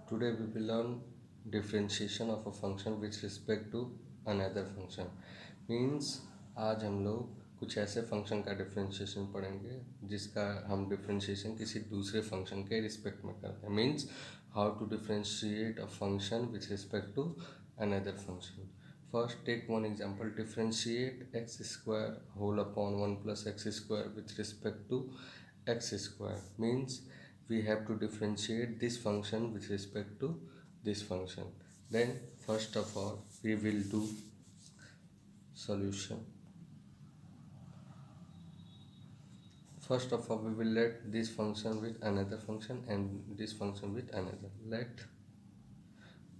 Today we will learn differentiation of a function with respect to another function. Means आज हम लोग कुछ ऐसे फंक्शन का डिफ्रेंशिएशन पढ़ेंगे जिसका हम डिफ्रेंशिएशन किसी दूसरे फंक्शन के रिस्पेक्ट में करते हैं. Means how to differentiate a function with respect to another function. First, take one example. Differentiate x square whole upon 1 plus x square with respect to x square. Means we have to differentiate this function with respect to this function. Then first of all we will do solution. First of all we will let this function with another function and this function with another. Let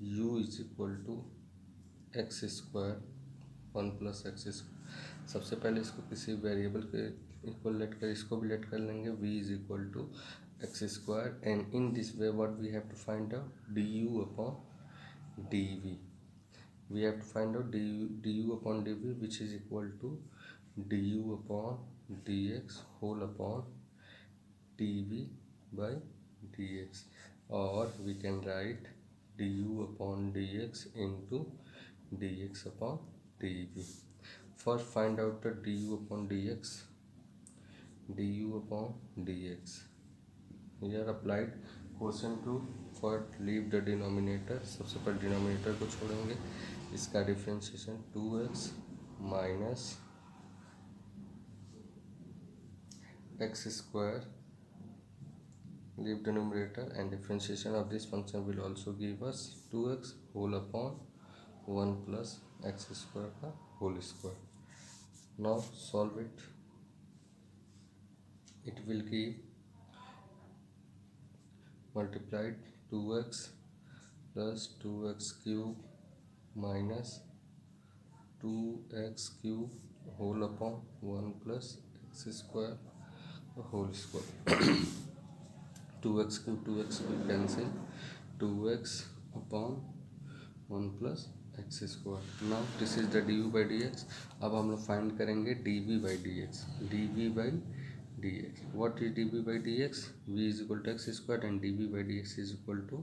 u is equal to x square 1 plus x square. सबसे पहले इसको किसी variable के equal let कर इसको भी late कर लेंगे. v is equal to x square, and in this way what we have to find out, du upon dv. We have to find out du upon dv, which is equal to du upon dx whole upon dv by dx, or we can write du upon dx into dx upon dv. First find out the du upon dx. Du upon dx. Here applied quotient rule. First leave the denominator. सबसे पहले denominator को छोड़ेंगे. इसका differentiation 2x minus x square. Leave the numerator, and differentiation of this function will also give us 2x whole upon 1 plus x square का whole square. Now solve it. It will give multiplied 2x plus 2x cube minus 2x cube whole upon 1 plus x square whole square. 2x cube cancel. 2x upon 1 plus x square. Now this is the du by dx. अब हम लोग find करेंगे dv by dx. dv by dx. What is dv by dx? v is equal to x square and dv by dx is equal to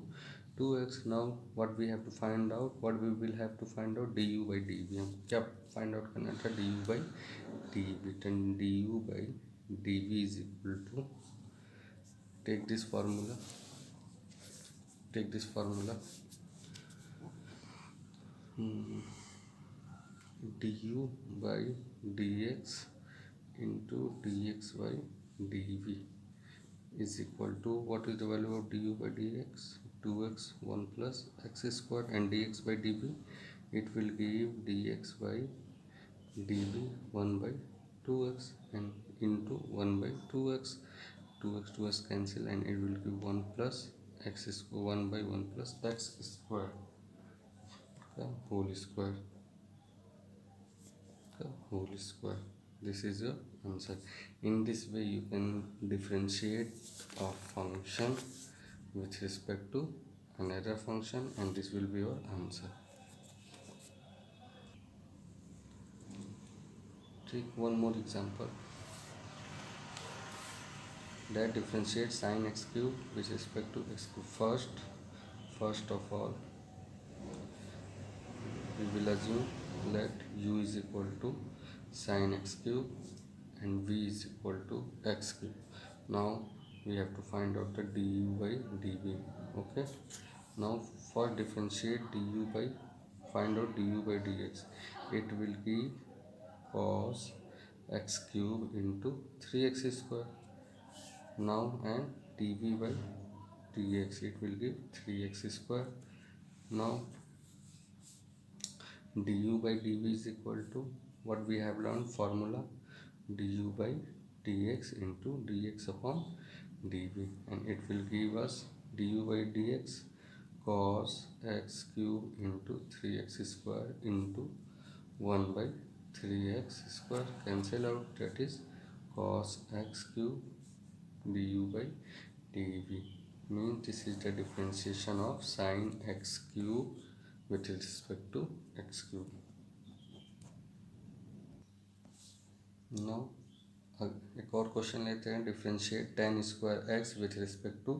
2x. Now what we have to find out? What we will have to find out? du by dv. हम क्या find out करना था? du by dv. Then du by dv is equal to, take this formula. du by dx into dx by dv is equal to, what is the value of du by dx? 2x 1 plus x square, and dx by dv, it will give dx by dv 1 by 2x and into 1 by 2x. 2x cancel, and it will give 1 plus x square, 1 by 1 plus x square the whole square. This is your answer. In this way you can differentiate a function with respect to another function, and this will be your answer. Take one more example. That differentiate sin x cube with respect to x cube. First of all we will assume let u is equal to sin x cube and v is equal to x cube. Now we have to find out the du by dv. Okay, now for differentiate du by, find out du by dx. It will give cos x cube into 3x square. Now and dv by dx, it will give 3x square. Now du by dv is equal to what we have learned, formula du by dx into dx upon dv, and it will give us du by dx cos x cube into 3x square into 1 by 3x square. Cancel out, that is cos x cube du by dv. Means this is the differentiation of sin x cube with respect to x cube. Now एक और question लेते हैं. Differentiate tan square x with respect to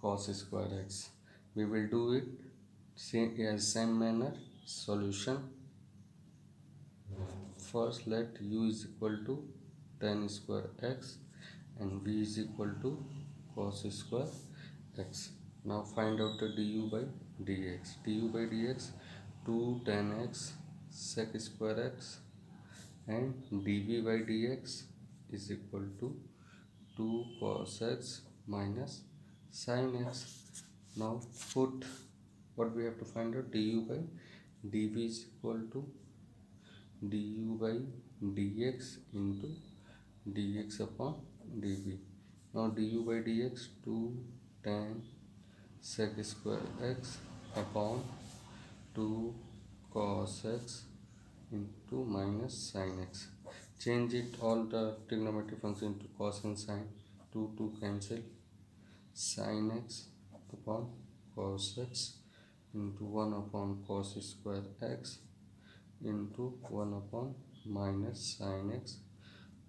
cos square x. We will do it same manner. Solution. First let u is equal to tan square x and v is equal to cos square x. Now find out the du by dx. Du by dx 2 tan x sec square x and dv by dx is equal to 2 cos x minus sin x. Now put what we have to find out. Du by dv is equal to du by dx into dx upon dv. Now du by dx 2 tan sec square x upon 2 cos x into minus sin x. Change it all the trigonometric function into cos and sin. 2 cancel. Sin x upon cos x into 1 upon cos square x into 1 upon minus sin x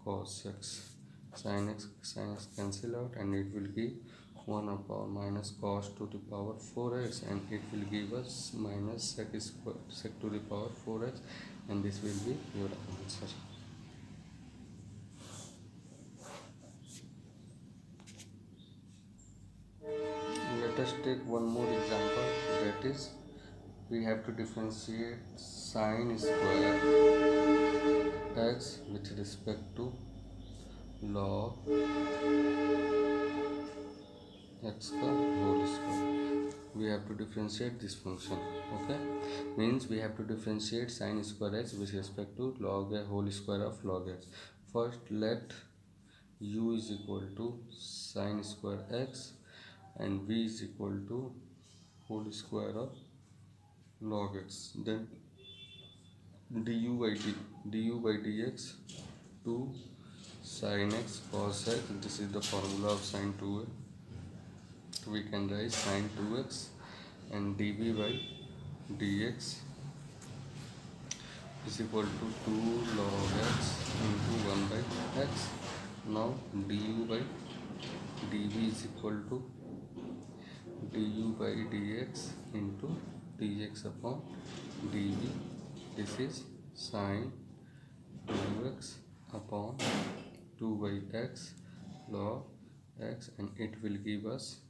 cos x. Sin x cancel out and it will give 1 upon minus cos to the power 4x and it will give us minus sec to the power 4x, and this will be your answer. Let us take one more example, that is we have to differentiate sin square x with respect to log x का whole square. We have to differentiate this function. Okay, means we have to differentiate sin square x with respect to log a whole square of log x. First let u is equal to sin square x and v is equal to whole square of log x. Then du by dx 2 sin x cos x. This is the formula of sin 2x. We can write sin 2x and dv by dx is equal to 2 log x into 1 by x. Now du by dv is equal to du by dx into dx upon dv. This is sin 2x upon 2 by x log x, and it will give us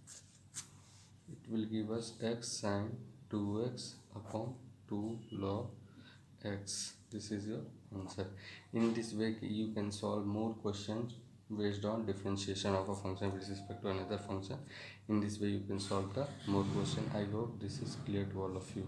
x sin 2x upon 2 log x. This is your answer. In this way you can solve more questions based on differentiation of a function with respect to another function. In this way you can solve the more question. I hope this is clear to all of you.